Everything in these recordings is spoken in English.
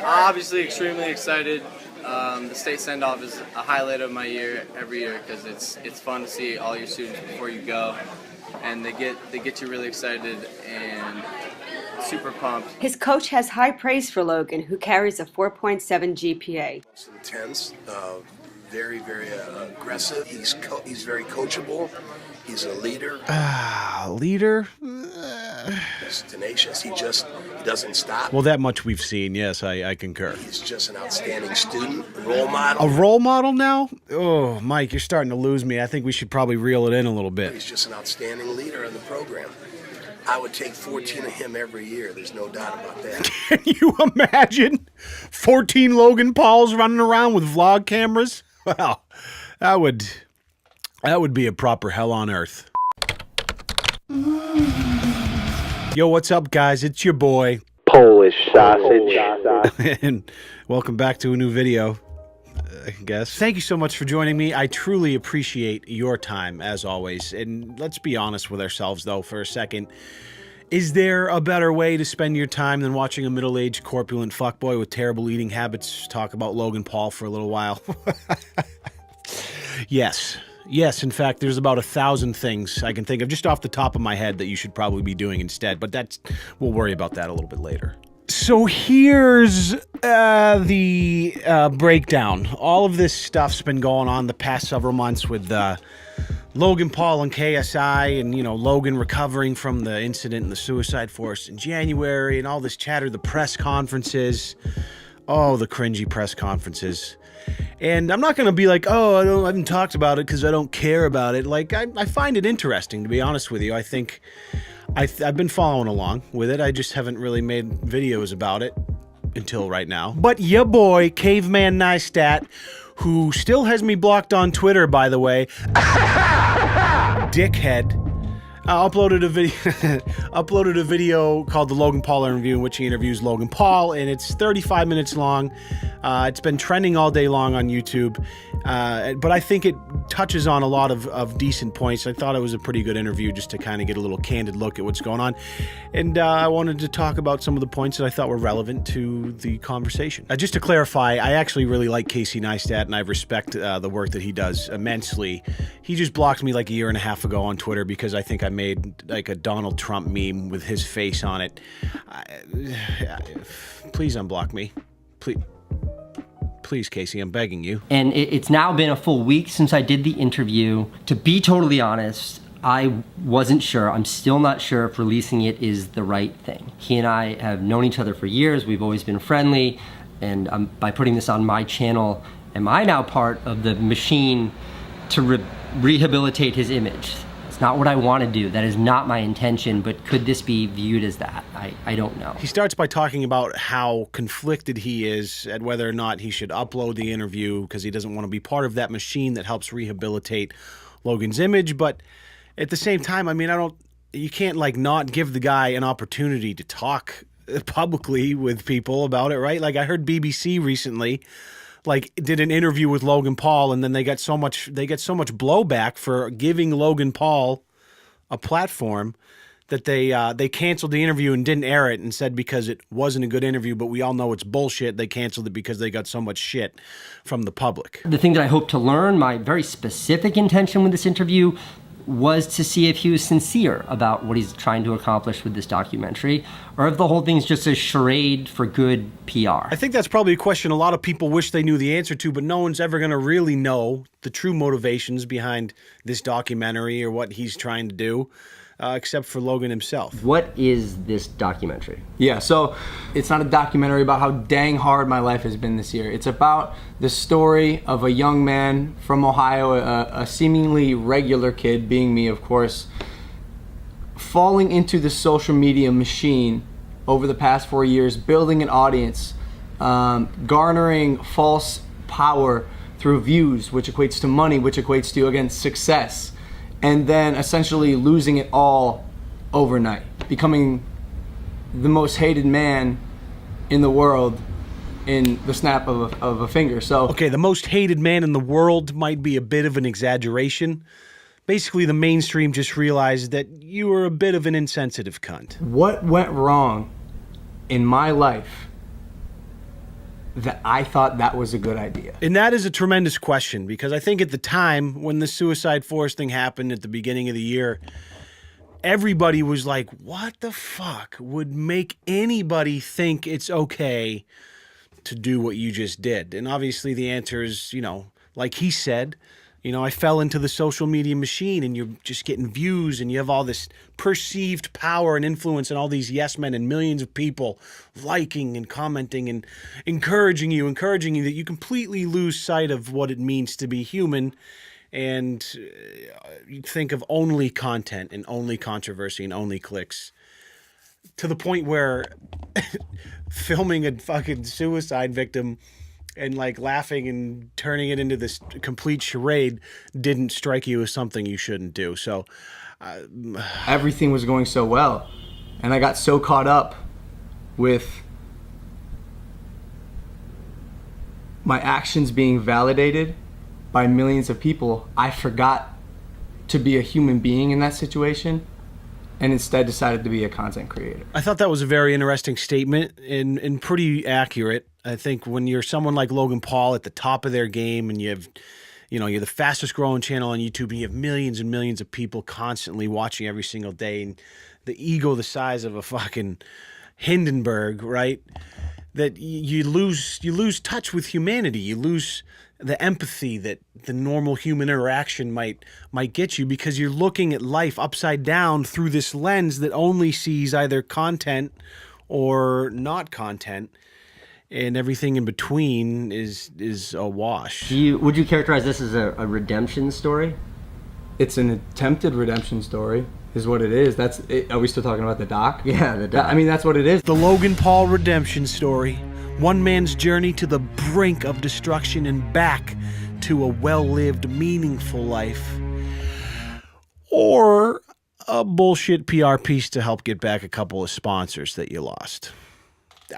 Obviously, extremely excited. The state send-off is a highlight of my year every year because it's fun to see all your students before you go, and they get you really excited and super pumped. His coach has high praise for Logan, who carries a 4.7 GPA. Intense, very, very aggressive. He's very coachable. He's a leader. Leader? He's tenacious. He doesn't stop. Well, that much we've seen. Yes, I concur. He's just an outstanding student, a role model. A role model now? Oh, Mike, you're starting to lose me. I think we should probably reel it in a little bit. He's just an outstanding leader in the program. I would take 14 of him every year. There's no doubt about that. Can you imagine 14 Logan Pauls running around with vlog cameras? Well, that would be a proper hell on earth. Yo, what's up, guys? It's your boy, Polish Sausage. and welcome back to a new video, I guess. Thank you so much for joining me. I truly appreciate your time, as always. And let's be honest with ourselves, though, for a second. Is there a better way to spend your time than watching a middle-aged, corpulent fuckboy with terrible eating habits talk about Logan Paul for a little while? Yes. Yes, in fact, there's about 1,000 things I can think of just off the top of my head that you should probably be doing instead, but we'll worry about that a little bit later. So here's the breakdown. All of this stuff's been going on the past several months with Logan Paul and KSI, and, you know, Logan recovering from the incident in the suicide forest in January, and all this chatter, the press conferences. Oh, the cringy press conferences. And I'm not going to be like, oh, I haven't talked about it because I don't care about it. Like, I find it interesting, to be honest with you. I think I've been following along with it. I just haven't really made videos about it until right now. But your boy, Caveman Neistat, who still has me blocked on Twitter, by the way, dickhead, uploaded a video called the Logan Paul interview, in which he interviews Logan Paul, and it's 35 minutes long. It's been trending all day long on YouTube, but I think it touches on a lot of decent points. I thought it was a pretty good interview just to kind of get a little candid look at what's going on, and I wanted to talk about some of the points that I thought were relevant to the conversation. Just to clarify, I actually really like KSI Neistat, and I respect the work that he does immensely. He just blocked me like a year and a half ago on Twitter because I think I made like a Donald Trump meme with his face on it. Please unblock me. Please, Casey, I'm begging you. And it's now been a full week since I did the interview. To be totally honest, I wasn't sure. I'm still not sure if releasing it is the right thing. He and I have known each other for years. We've always been friendly. And by putting this on my channel, am I now part of the machine to rehabilitate his image? Not what I want to do. That is not my intention, but could this be viewed as that? I don't know. He starts by talking about how conflicted he is at whether or not he should upload the interview because he doesn't want to be part of that machine that helps rehabilitate Logan's image. But at the same time, I mean, you can't like not give the guy an opportunity to talk publicly with people about it, right? Like I heard BBC recently like did an interview with Logan Paul, and then they get so much blowback for giving Logan Paul a platform that they canceled the interview and didn't air it, and said because it wasn't a good interview, but we all know it's bullshit. They canceled it because they got so much shit from the public. The thing that I hope to learn, my very specific intention with this interview, was to see if he was sincere about what he's trying to accomplish with this documentary, or if the whole thing's just a charade for good PR. I think that's probably a question a lot of people wish they knew the answer to, but no one's ever going to really know the true motivations behind this documentary or what he's trying to do, except for Logan himself. What is this documentary? Yeah, so it's not a documentary about how dang hard my life has been this year. It's about the story of a young man from Ohio, a seemingly regular kid, being me, of course, falling into the social media machine over the past 4 years, building an audience, garnering false power through views, which equates to money, which equates to, again, success, and then essentially losing it all overnight, becoming the most hated man in the world in the snap of a finger. So okay, the most hated man in the world might be a bit of an exaggeration. Basically, the mainstream just realized that you were a bit of an insensitive cunt. What went wrong in my life that I thought that was a good idea. And that is a tremendous question, because I think at the time when the Suicide Force thing happened at the beginning of the year, everybody was like, what the fuck would make anybody think it's okay to do what you just did? And obviously the answer is, like he said, I fell into the social media machine, and you're just getting views, and you have all this perceived power and influence, and all these yes men and millions of people liking and commenting and encouraging you that you completely lose sight of what it means to be human. And you think of only content and only controversy and only clicks, to the point where filming a fucking suicide victim and like laughing and turning it into this complete charade didn't strike you as something you shouldn't do. So everything was going so well, and I got so caught up with my actions being validated by millions of people, I forgot to be a human being in that situation, and instead decided to be a content creator. I thought that was a very interesting statement and pretty accurate. I think when you're someone like Logan Paul at the top of their game, and you have, you're the fastest growing channel on YouTube, and you have millions and millions of people constantly watching every single day, and the ego the size of a fucking Hindenburg, right? That you lose touch with humanity. You lose the empathy that the normal human interaction might get you, because you're looking at life upside down through this lens that only sees either content or not content, and everything in between is a wash. Would you characterize this as a redemption story? It's an attempted redemption story, is what it is. Are we still talking about the doc? Yeah, the doc. I mean, that's what it is. The Logan Paul redemption story. One man's journey to the brink of destruction and back to a well-lived, meaningful life. Or a bullshit PR piece to help get back a couple of sponsors that you lost.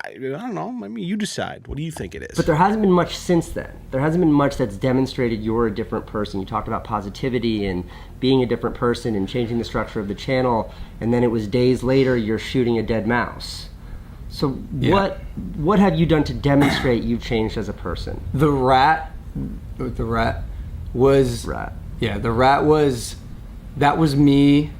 I don't know. I mean, you decide. What do you think it is? But there hasn't been much since then. There hasn't been much that's demonstrated you're a different person. You talked about positivity and being a different person and changing the structure of the channel, and then it was days later you're shooting a dead mouse. So Yeah. what have you done to demonstrate you've changed as a person? The rat was... Rat. Yeah, the rat was... That was me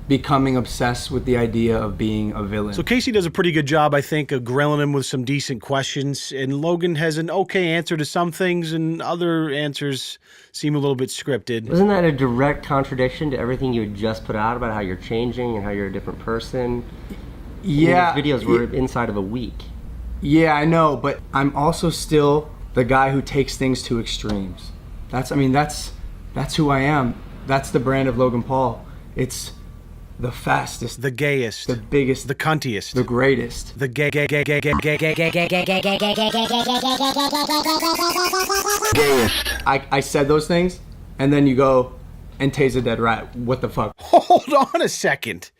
becoming obsessed with the idea of being a villain. So Casey does a pretty good job, I think, of grilling him with some decent questions, and Logan has an okay answer to some things, and other answers seem a little bit scripted. Wasn't that a direct contradiction to everything you had just put out about how you're changing and how you're a different person? Yeah. These videos were inside of a week. Yeah, I know, but I'm also still the guy who takes things to extremes. That's who I am. That's the brand of Logan Paul. It's the fastest, The gayest. the biggest, The cuntiest. the greatest. The gay. I said those things, and then you go and tase a dead rat. What the fuck? Hold on a second.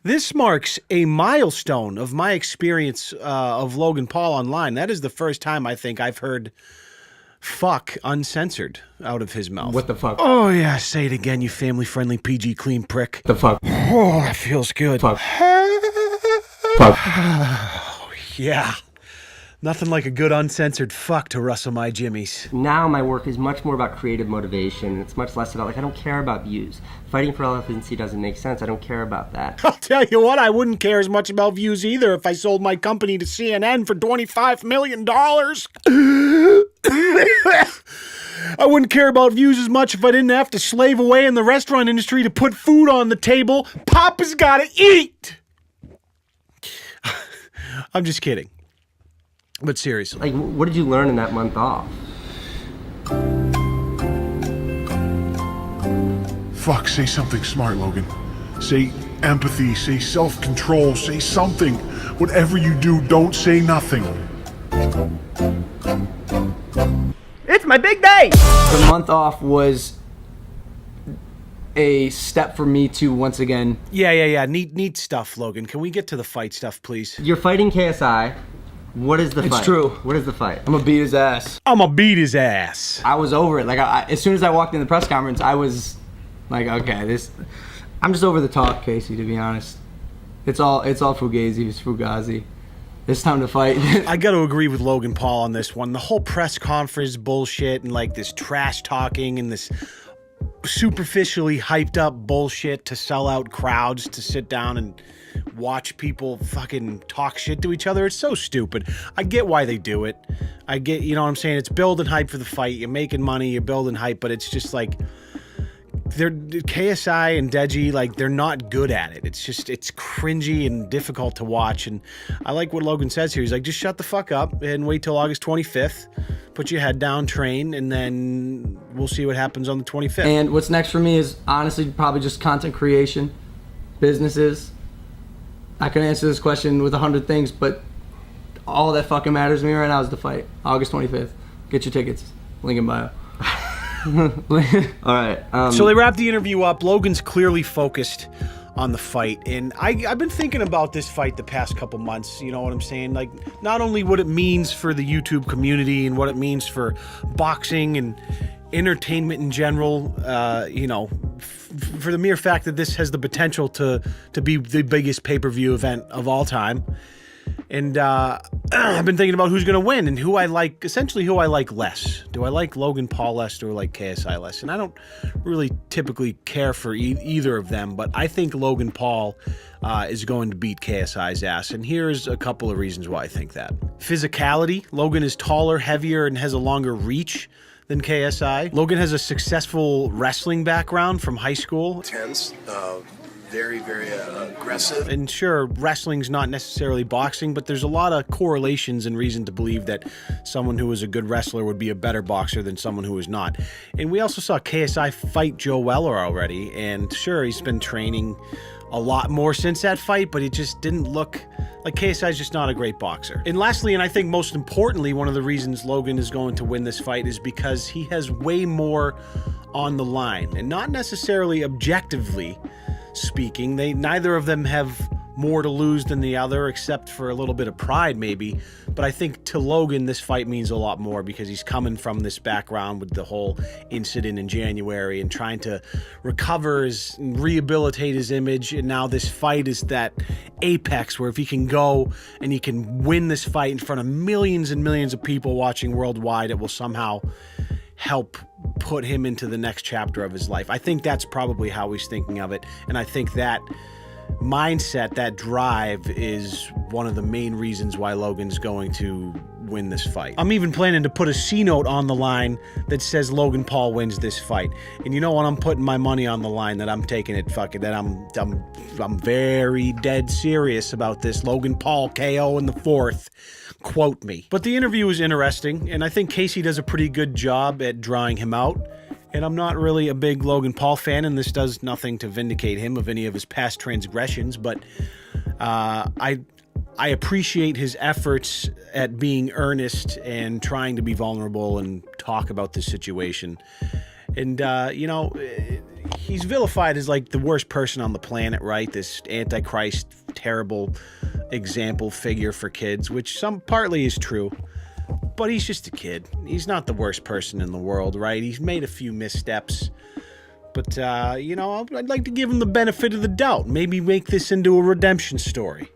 This marks a milestone of my experience of Logan Paul online. That is the first time I think I've heard fuck uncensored out of his mouth. What the fuck? Oh, yeah, say it again, you family-friendly PG clean prick. The fuck? Oh, that feels good. Fuck. Fuck. Yeah. Nothing like a good uncensored fuck to rustle my jimmies. Now my work is much more about creative motivation. It's much less about, I don't care about views. Fighting for relevancy doesn't make sense. I don't care about that. I'll tell you what, I wouldn't care as much about views either if I sold my company to CNN for $25 million. I wouldn't care about views as much if I didn't have to slave away in the restaurant industry to put food on the table. Papa's gotta eat! I'm just kidding. But seriously. What did you learn in that month off? Fuck, say something smart, Logan. Say empathy, say self-control, say something. Whatever you do, don't say nothing. It's my big day! The month off was a step for me to once again... Yeah. Neat stuff, Logan. Can we get to the fight stuff, please? You're fighting KSI. What is the fight? It's true. What is the fight? I'm gonna beat his ass. I'ma beat his ass. I was over it. As soon as I walked in the press conference, I was like, okay, I'm just over the top, Casey, to be honest. It's all Fugazi, it's Fugazi. It's time to fight. I got to agree with Logan Paul on this one. The whole press conference bullshit and like this trash talking and this superficially hyped up bullshit to sell out crowds to sit down and watch people fucking talk shit to each other. It's so stupid. I get why they do it. I get, you know what I'm saying? It's building hype for the fight. You're making money, you're building hype, but it's just like KSI and Deji, like, they're not good at it. It's just, it's cringy and difficult to watch. And I like what Logan says here. He's like, just shut the fuck up and wait till August 25th. Put your head down, train, and then we'll see what happens on the 25th. And what's next for me is honestly probably just content creation, businesses. I can answer this question with 100 things, but all that fucking matters to me right now is the fight. August 25th. Get your tickets. Link in bio. All right. So they wrap the interview up. Logan's clearly focused on the fight, and I've been thinking about this fight the past couple months. You know what I'm saying? Like, not only what it means for the YouTube community and what it means for boxing and entertainment in general, you know, for the mere fact that this has the potential to be the biggest pay-per-view event of all time. And I've been thinking about who's going to win and who I like, essentially who I like less. Do I like Logan Paul less, or do I like KSI less? And I don't really typically care for either of them, but I think Logan Paul is going to beat KSI's ass. And here's a couple of reasons why I think that. Physicality. Logan is taller, heavier, and has a longer reach than KSI. Logan has a successful wrestling background from high school. Tense, very, very aggressive. And sure, wrestling's not necessarily boxing, but there's a lot of correlations and reason to believe that someone who is a good wrestler would be a better boxer than someone who is not. And we also saw KSI fight Joe Weller already, and sure, he's been training a lot more since that fight, but it just didn't look like KSI's just not a great boxer. And lastly, and I think most importantly, one of the reasons Logan is going to win this fight is because he has way more on the line, and not necessarily objectively speaking. Neither of them have more to lose than the other, except for a little bit of pride maybe. But I think to Logan, this fight means a lot more because he's coming from this background with the whole incident in January and trying to recover and rehabilitate his image. And now this fight is that apex where if he can go and he can win this fight in front of millions and millions of people watching worldwide, it will somehow help put him into the next chapter of his life. I think that's probably how he's thinking of it. And I think that mindset, that drive, is one of the main reasons why Logan's going to win this fight. I'm even planning to put a C-note on the line that says Logan Paul wins this fight. And you know what? I'm putting my money on the line that I'm taking it that I'm very dead serious about this. Logan Paul KO in the 4th. Quote me. But the interview was interesting, and I think Casey does a pretty good job at drawing him out. And I'm not really a big Logan Paul fan, and this does nothing to vindicate him of any of his past transgressions, but I appreciate his efforts at being earnest and trying to be vulnerable and talk about this situation. And, you know, he's vilified as like the worst person on the planet, right? This antichrist, terrible example figure for kids, which partly is true. But he's just a kid. He's not the worst person in the world, right? He's made a few missteps. But, you know, I'd like to give him the benefit of the doubt. Maybe make this into a redemption story.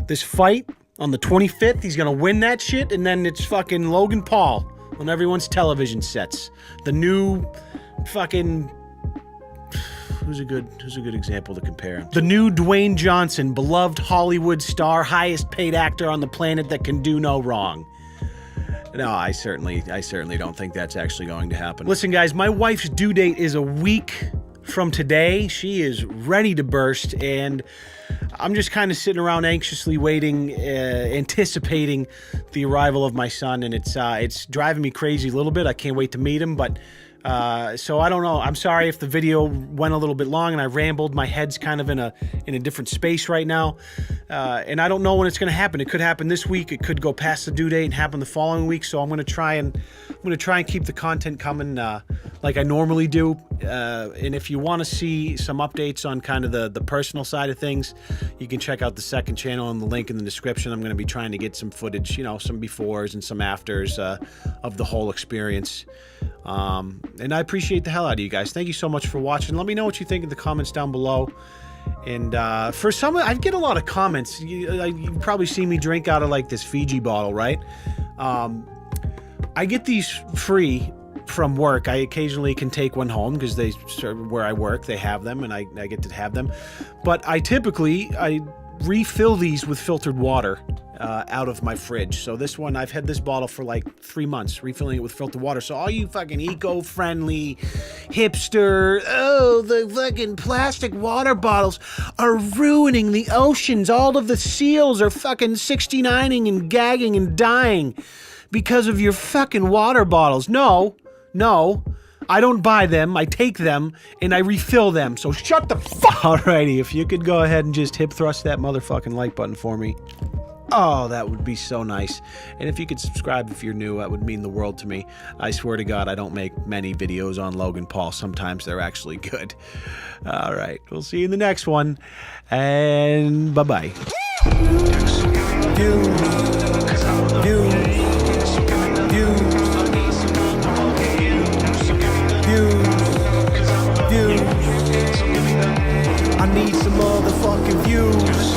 This fight on the 25th, he's going to win that shit, and then it's fucking Logan Paul on everyone's television sets. The new fucking... Who's a good example to compare him? The new Dwayne Johnson, beloved Hollywood star, highest paid actor on the planet that can do no wrong. No, I certainly don't think that's actually going to happen. Listen, guys, my wife's due date is a week from today. She is ready to burst, and I'm just kind of sitting around anxiously waiting, anticipating the arrival of my son, and it's driving me crazy a little bit. I can't wait to meet him, but so I don't know. I'm sorry if the video went a little bit long and I rambled. My head's kind of in a different space right now. And I don't know when it's going to happen. It could happen this week. It could go past the due date and happen the following week. So I'm going to try and keep the content coming like I normally do. And if you want to see some updates on kind of the personal side of things, you can check out the second channel and the link in the description. I'm going to be trying to get some footage, you know, some befores and some afters of the whole experience. And I appreciate the hell out of you guys. Thank you so much for watching. Let me know what you think in the comments down below. And for some, I get a lot of comments. You probably see me drink out of like this Fiji bottle, right? I get these free from work. I occasionally can take one home because where I work, they have them, and I get to have them. But I refill these with filtered water out of my fridge. So this one, I've had this bottle for like 3 months, refilling it with filtered water. So all you fucking eco-friendly hipster, the fucking plastic water bottles are ruining the oceans. All of the seals are fucking 69ing and gagging and dying because of your fucking water bottles. No, I don't buy them, I take them, and I refill them, so shut the fuck. Alrighty, if you could go ahead and just hip thrust that motherfucking like button for me. Oh, that would be so nice. And if you could subscribe if you're new, that would mean the world to me. I swear to God, I don't make many videos on Logan Paul. Sometimes they're actually good. Alright, we'll see you in the next one, and bye-bye. I need some motherfucking views.